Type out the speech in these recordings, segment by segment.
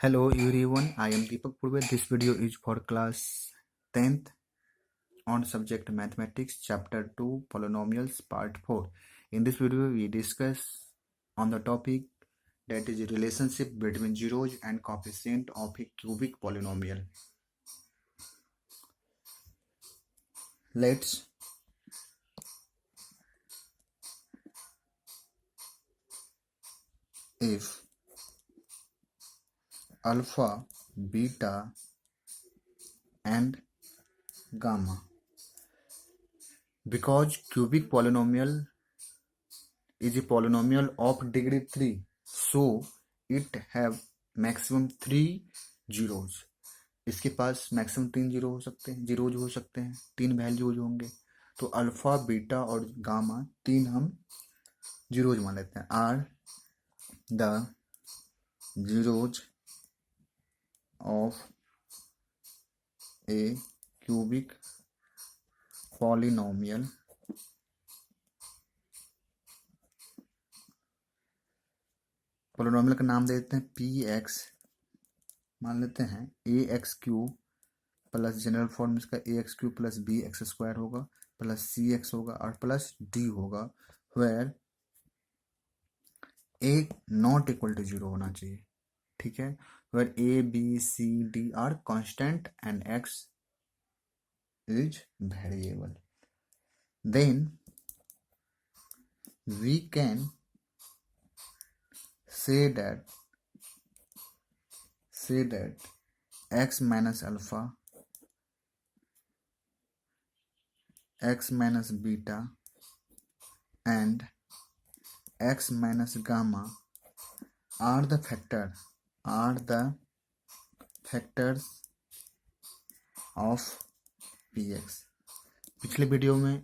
Hello everyone, I am Deepak Purve. This video is for class 10th on subject mathematics chapter 2 polynomials part 4. In this video we discuss on the topic that is relationship between zeros and coefficient of a cubic polynomial. Let's if alpha, beta and gamma, because cubic polynomial is a polynomial of degree 3, so it have maximum 3 zeros. इसके पास maximum 3 zero हो सकते हैं, zeros हो सकते हैं, 3 values होंगे. तो alpha, beta और गामा 3 हम जीरोज मान लेते हैं. Are the zeros of a cubic polynomial का नाम दे देते हैं पी एक्स. मान लेते हैं a x cube plus general form इसका a x cube plus b x square होगा प्लस सी एक्स होगा और प्लस डी होगा, where a not equal to zero होना चाहिए. ठीक है, where a b c d are constant and x is variable. Then we can say that x minus alpha, x minus beta and x minus gamma are the factors of px. पिछले video में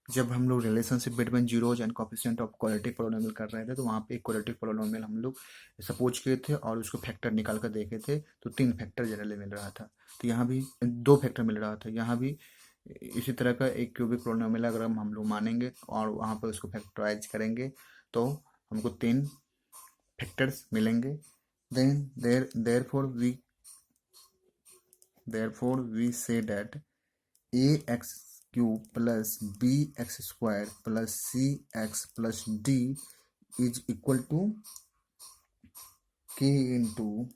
जब हम लोग relationship between zeros and coefficient of quadratic polynomial कर रहे थे तो वहाँ पे एक क्वाड्रेटिक पोलिनोमियल हम लोग सपोज किए थे और उसको फैक्टर निकाल कर देखे थे, तो 3 फैक्टर जनरली मिल रहा था. तो यहाँ भी 2 फैक्टर मिल रहा था. यहाँ भी इसी तरह का एक क्यूबिक पोलिनोमियल अगर हम लोग मानेंगे और वहाँ पर उसको फैक्टराइज करेंगे तो हमको 3 फैक्टर्स मिलेंगे. Then therefore we say that ax cube plus b x square plus c x plus d is equal to k into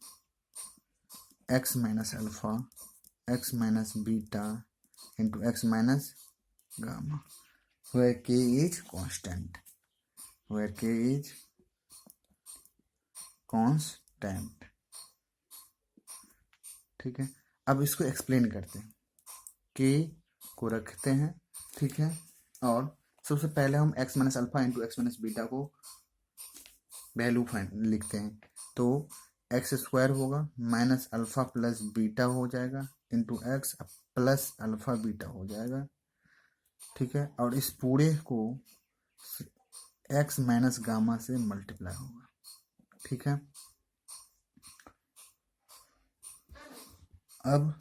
x minus alpha, x minus beta into x minus gamma, where k is constant. ठीक है, अब इसको explain करते हैं. k को रखते हैं, ठीक है, और सबसे पहले हम x minus alpha into x minus beta को वैल्यू लिखते हैं. तो एक्स स्क्वायर होगा माइनस अल्फा प्लस बीटा हो जाएगा into x plus alpha beta हो जाएगा. ठीक है, और इस पूरे को x माइनस गामा से मल्टीप्लाई होगा. ठीक है, अब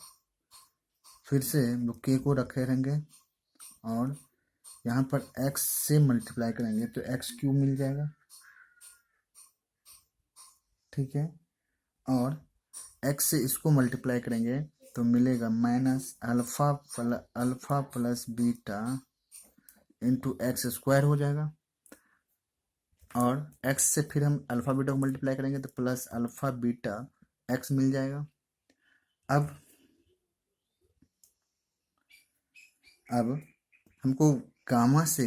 फिर से हम लोग के को रखे रहेंगे और यहाँ पर x से मल्टीप्लाई करेंगे तो एक्स क्यूब मिल जाएगा. ठीक है, और x से इसको मल्टीप्लाई करेंगे तो मिलेगा minus alpha plus beta into x square हो जाएगा. और x से फिर हम अल्फा बीटा को मल्टीप्लाई करेंगे तो प्लस अल्फा बीटा x मिल जाएगा. अब हमको गामा से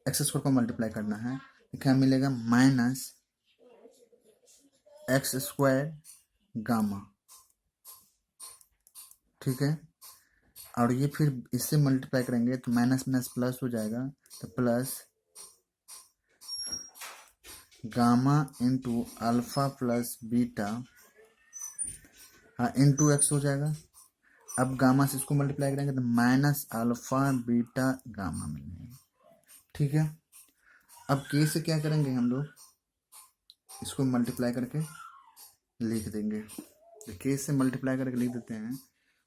एक्स स्क्वायर को मल्टीप्लाई करना है तो क्या मिलेगा माइनस एक्स स्क्वायर गामा. ठीक है, और ये फिर इससे मल्टीप्लाई करेंगे तो माइनस माइनस प्लस हो जाएगा तो plus gamma into alpha plus beta into x हो जाएगा. अब गामा से इसको मल्टीप्लाई करेंगे तो माइनस अल्फा बीटा गामा मिलेगा. ठीक है, अब के से क्या करेंगे हम लोग, इसको मल्टीप्लाई करके लिख देंगे. तो के से मल्टीप्लाई करके लिख देते हैं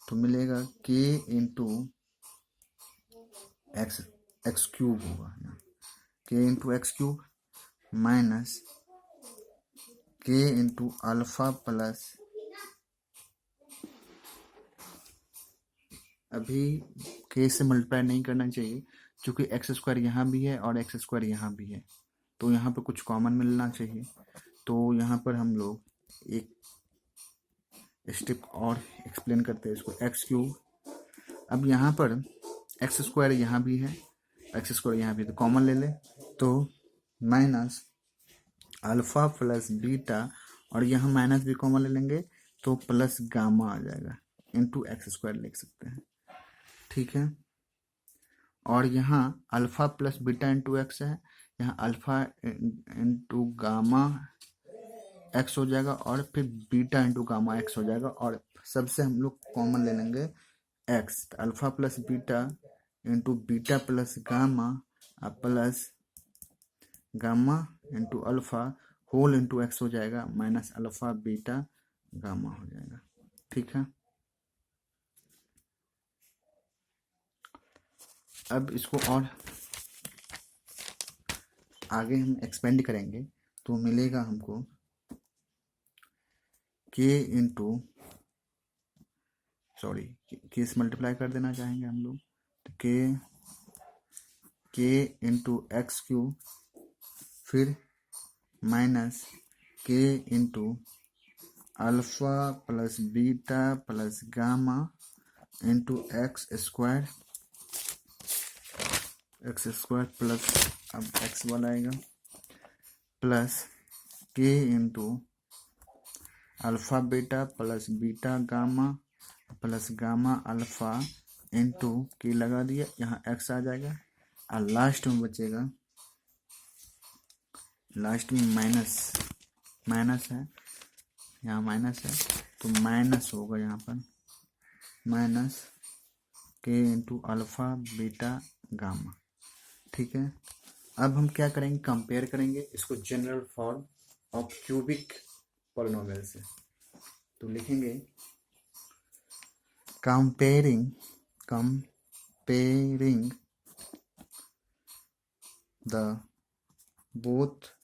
तो मिलेगा के इंटू एक्स क्यूब होगा, के इंटू एक्स क्यूब माइनस के इंटू अल्फा प्लस, अभी के से मल्टीप्लाई नहीं करना चाहिए क्योंकि एक्स स्क्वायर यहाँ भी है और एक्स स्क्वायर यहाँ भी है, तो यहाँ पर कुछ कॉमन मिलना चाहिए। तो यहाँ पर हम लोग एक स्टेप और एक्सप्लेन करते हैं इसको, एक्स क्यूब। अब यहाँ पर एक्स स्क्वायर यहाँ भी है, एक्स स्क्वायर यहाँ भी, तो कॉमन ले ले, तो माइनस अल्फा प्लस बीटा, और यहाँ माइनस भी कॉमन ले लेंगे तो प्लस गामा आ जाएगा, इंटू एक्स स्क्वायर लिख सकते हैं, ठीक है। और यहाँ alpha plus beta into x है, यहाँ अल्फा इंटू गामा एक्स हो जाएगा, और फिर बीटा इंटू गामा एक्स हो जाएगा, और सबसे हम लोग कॉमन ले लेंगे x, alpha plus beta into beta plus gamma plus gamma into alpha whole into x हो जाएगा, माइनस अल्फा बीटा गामा हो जाएगा, ठीक है। अब इसको और आगे हम एक्सपेंड करेंगे तो मिलेगा हमको के इंटू, सॉरी, के से मल्टीप्लाई कर देना चाहेंगे हम लोग, तो के इंटू एक्स क्यूब, फिर माइनस के into alpha plus beta plus gamma into x square plus, अब एक्स वाला आएगा, प्लस के into alpha beta plus beta gamma plus gamma alpha into के लगा दिया, यहाँ एक्स आ जाएगा, और लास्ट में बचेगा, लास्ट में माइनस है, यहाँ माइनस है तो माइनस होगा यहाँ पर, माइनस के इंटू अल्फा बीटा गामा, ठीक है। अब हम क्या करेंगे, कंपेयर करेंगे इसको general form of cubic polynomial से, तो लिखेंगे comparing the both,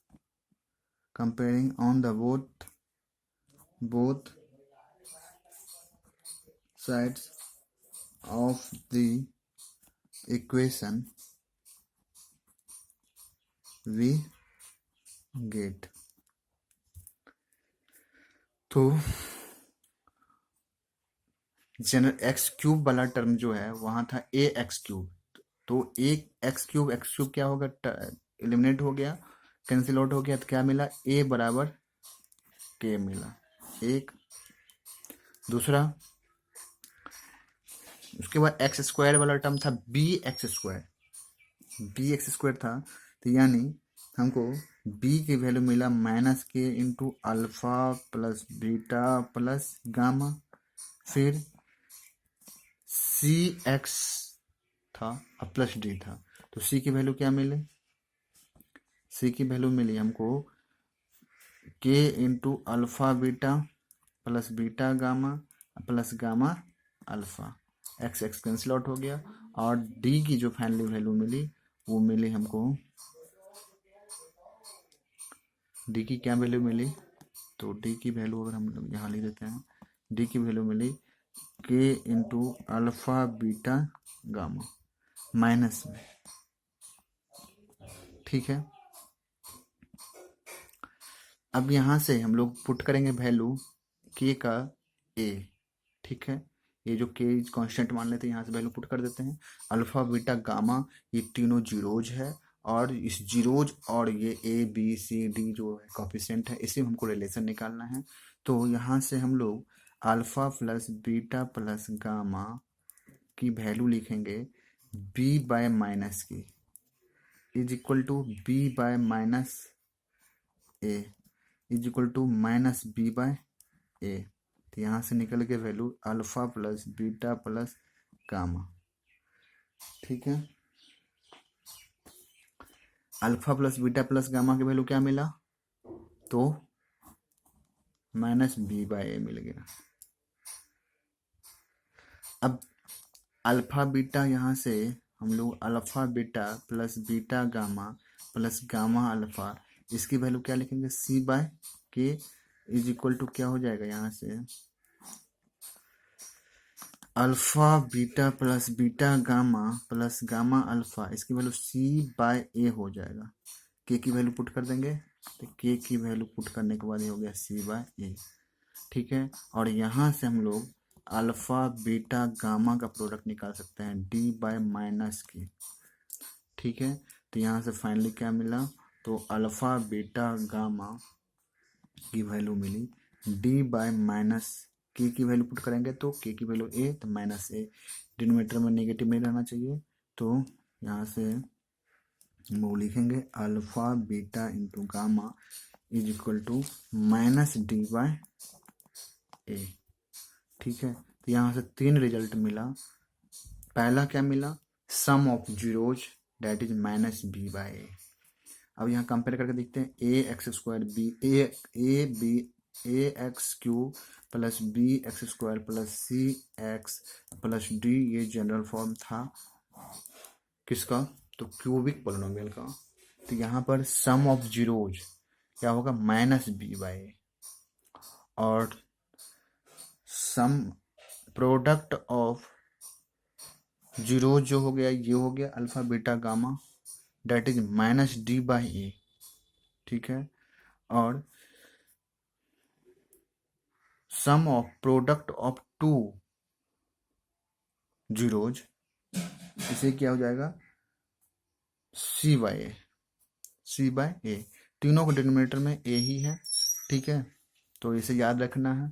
comparing on the both sides of the equation we get, तो जनरल एक्स क्यूब वाला टर्म जो है वहां था ए एक्स क्यूब, तो एक एक्स क्यूब क्या होगा, एलिमिनेट हो गया, कैंसिल आउट हो गया, तो क्या मिला, ए बराबर के मिला, एक। दूसरा, उसके बाद एक्स स्क्वायर वाला टर्म था बी एक्स स्क्वायर था, तो यानी हमको बी की वैल्यू मिला माइनस के into alpha plus beta plus gamma, फिर सी एक्स था और प्लस डी था, तो सी की वैल्यू क्या मिली, सी की वैल्यू मिली हमको के into alpha beta plus beta gamma plus gamma alpha, x x cancel out हो गया, और डी की जो फाइनली वैल्यू मिली वो मिली हमको, डी की क्या वैल्यू मिली, तो डी की वैल्यू अगर हम लोग यहाँ लिख देते हैं, डी की वैल्यू मिली के into alpha beta gamma minus में, ठीक है। अब यहाँ से हम लोग पुट करेंगे वैल्यू के का ए, ठीक है, ये जो के कांस्टेंट मान लेते हैं, यहाँ से वैल्यू पुट कर देते हैं, अल्फा बीटा गामा ये तीनों जीरोज है, और इस जीरोज और ये ए बी सी डी जो है कोफिशिएंट है, इसी में हमको रिलेशन निकालना है, तो यहाँ से हम लोग alpha plus beta plus gamma की वैल्यू लिखेंगे बी बाय माइनस की is equal to b by minus a is equal to minus b by a, तो यहाँ से निकल के value alpha plus beta plus gamma, ठीक है। Alpha plus beta plus gamma की वैल्यू क्या मिला, तो माइनस बी बाय ए मिल गया। अब अल्फा बीटा यहाँ से हम लोग alpha beta plus beta gamma plus gamma alpha, इसकी वैल्यू क्या लिखेंगे, सी बाय के, इज इक्वल टू क्या हो जाएगा यहाँ से, alpha beta plus beta gamma plus gamma alpha, इसकी वैल्यू सी बाय ए हो जाएगा। के की वैल्यू पुट कर देंगे, तो के की वैल्यू पुट करने के बाद ये हो गया सी बाय ए। ठीक है, और यहाँ से हम लोग अल्फा बीटा गामा का प्रोडक्ट निकाल सकते हैं डी बाय माइनस के। ठीक है, तो यहाँ से फाइनली क्या मिला, तो अल्फा बीटा गामा की वैल्यू मिली डी बाय माइनस के की वैल्यू पुट करेंगे तो के की वैल्यू ए, तो माइनस ए, डिनोमिनेटर में नेगेटिव नहीं रहना चाहिए, तो यहाँ से हम वो लिखेंगे alpha beta into gamma is equal to minus d by a. ठीक है, तो यहाँ से 3 रिजल्ट मिला। पहला क्या मिला, sum of zeros that is minus b by a. अब यहाँ कंपेयर करके देखते हैं, a x square b a b a x cube plus b x square plus c x plus d, ये जनरल फॉर्म था किसका, तो क्यूबिक पोलिनोमियल का। तो यहाँ पर सम ऑफ जीरोज क्या होगा, माइनस बी बाय ए, और सम प्रोडक्ट ऑफ जीरोज जो हो गया ये हो गया alpha beta gamma that is minus d by a. ठीक है, और sum of product of two zeros, इसे क्या हो जाएगा, सी बाय ए, सी बाय ए, तीनों के डिनोमिनेटर में ए ही है। ठीक है, तो इसे याद रखना है।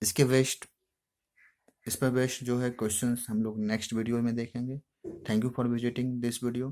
इसके इस पर बेस्ड जो है क्वेश्चंस हम लोग नेक्स्ट वीडियो में देखेंगे। Thank you for visiting this video.